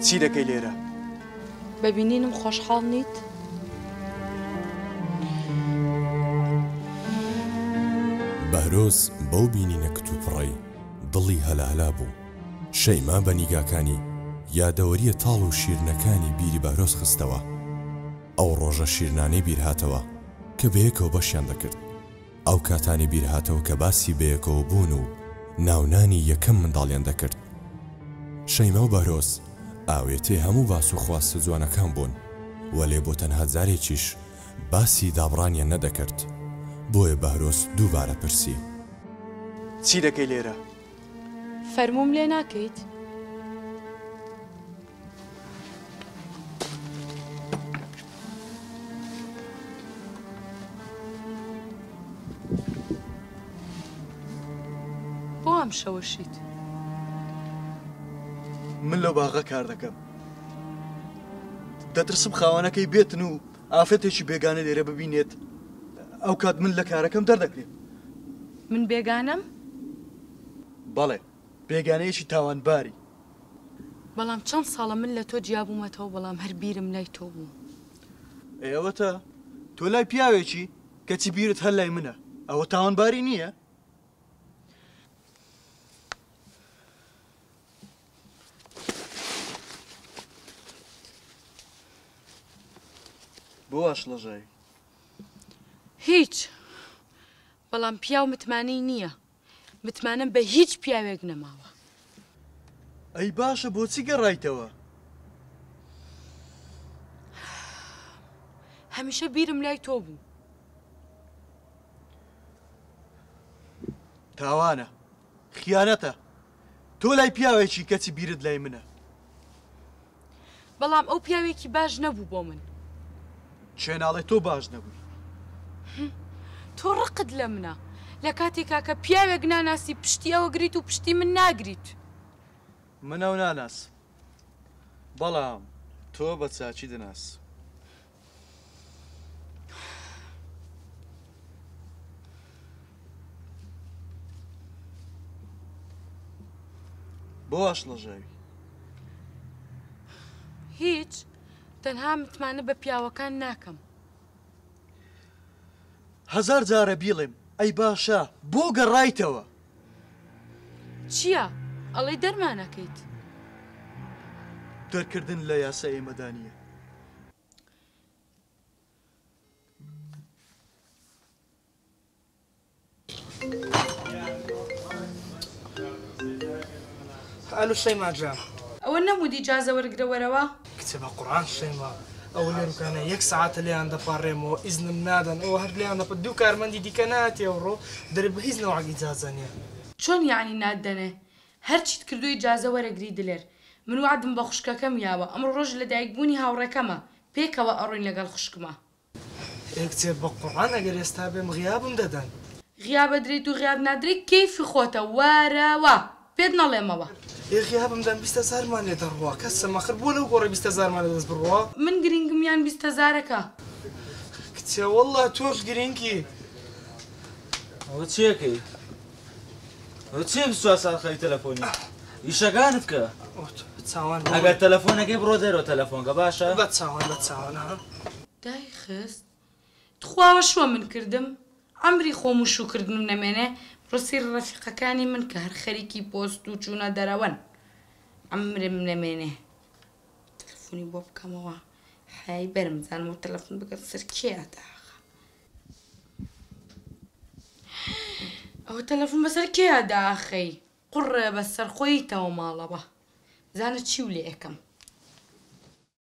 چی دەکەی لێرە؟ ببینینم خۆشحاڵ نیت؟ بەهرۆز بەو بینینە کتوپڕی دڵی هەلاهلا بوو. شەیما بە نیگاکانی یادەوەریە تاڵ و شیرنەکانی بیری بەهرۆز خستەوە. ئەو ڕۆژە شیرنانەی بیرهاتەوە کە بەیەکەوە بەشیان دەکرد. ئەو کاتانی بیرهاتەوە کە باسی بەیەکەوە بوون و ناونانی یەکەم منداڵیان دەکرد. شەیما و بەهرۆز ئاوێتێ هەموو باس و خواستە جوانەکان بوون و لێ بۆ تەنها جارێکیش باسی دابڕانیان نەدەکرد. بۆیە بەهرۆز دووبارە پرسی: چی دەکەی لێرە؟ فەرمووم لێ ناکەیت؟ بۆ ئەم شەوەشیت؟ من لەو باغە کار دەکەم. دەترسم خاوەنەکەی بێتن و ئافرەتێکی بێگانە لێرە ببینێت. ئەو کات من لە کارەکەم دەردەکرێت. من بێگانەم؟ بەڵێ، بێگانەیەکی تاوانباری. بەڵام چەند ساڵە من لە تۆ جیابوومەتەوە، بەڵام هەر بیرم لای تۆ بوو. ئێوەتە تۆ لای پیاوێکی کەچی بیرت هەر لای منە. ئەوە تاوانباری نییە؟ بۆ ئاش لەژای؟ هیچ، بەڵام پیاو متمانەی نییە. متمانەم بە هیچ پیاوێک نەماوە. ئەی باشە بۆچی گەڕایتەوە؟ هەمیشە بیرم لای تۆ بوو. تاوانە، خیانەتە. تۆ لای پیاوێکی کەچی بیرت لای منە. بەڵام ئەو پیاوێکی باش نەبوو بۆ من. چێناڵێ تۆ باش نەبووی. تۆ ڕقت لە منە لە کاتێکا کە پیاوێک ناناسی پشتی ئەوە گریت و پشتی من ناگریت. من ئەو ناناس، بەڵام تۆ بە چاچی دەناس. بۆ ئاش لەژاوی؟ هیچ، تەنها متمانە بە پیاوەکان ناکەم. هەزار جارە بیڵێم ئەی باشە بۆ گەڕایتەوە؟ چییە؟ ئەڵێ دەرمانەکەیت. دەرکردن لە یاسا ئێمەدانیە. ئەلو شەیما جان، ئەوە نەمودی جازە وەرگرە وەرەوە؟ کتێبە قورئان شەیما، ئەو لێرکانە یەک سەعاتە لێیان دەپاڕێمەوە، ئیزنم نادەن. ئەوە هەر لێیان دەپە دوو کارمەندی دیکە ناتێ ئەوڕۆ دەرێ بە هیچ نەوەک ئیجازە نییە. چۆن یعنی نادەنێ؟ هەرچیت کردووی جازە وەرەگری دلێر. من وعدم بە خوشکەکەم یاوە، ئەمڕۆ ڕۆژ لە دایکبوونی هاوڕێکەمە، پێکەوە ئەڕۆین لەگەڵ خوشکمە. کتێب بە قورئان ئەگەر ئێستا بێم غیابم دەدەن. غیابە درێت و غیاب نادرێت کەیفی خۆتە وارەوە، پێت نەڵێمەوە. غیابم دەم 20,000مان لێ دەڕوا، کەسە مەخر بۆ لەو گۆڕی 20,000مان لەدەست بڕوا. من گرنگمیان 20,000ەکە. کتێ وەڵڵا تۆش گرنگی. ئەوە چیەکەی؟ ئەوە چیە 24 ساعت خەری تەلەفۆنی؟ ئیشەکانت کە؟ چاوان ئەگەر تەلەفۆنەکەی بڕۆ دەرەوە تەلەفۆنکە باشە؟ بە چاوان بە چاوان. دایخست تخواوە شوە من کردم، ئەمری خۆم و شوکردنم نەمێنێ ڕسیر ڕەفیقەکانی من کە هەر خەریکی پۆست و چوونە دەرەوەن. ئەمرم نەمێنێ تەلەفۆنی بۆ بکەمەوە. حای بەرم زانم و تەلەفۆن بگەم سەر کێیە داخە. ئەوە تەلەفۆن بەسەر کێیە داخەی؟ قوڕێ بەسەر خۆیتەوە ماڵەوە. زانە چی و لێ ئەەکەم؟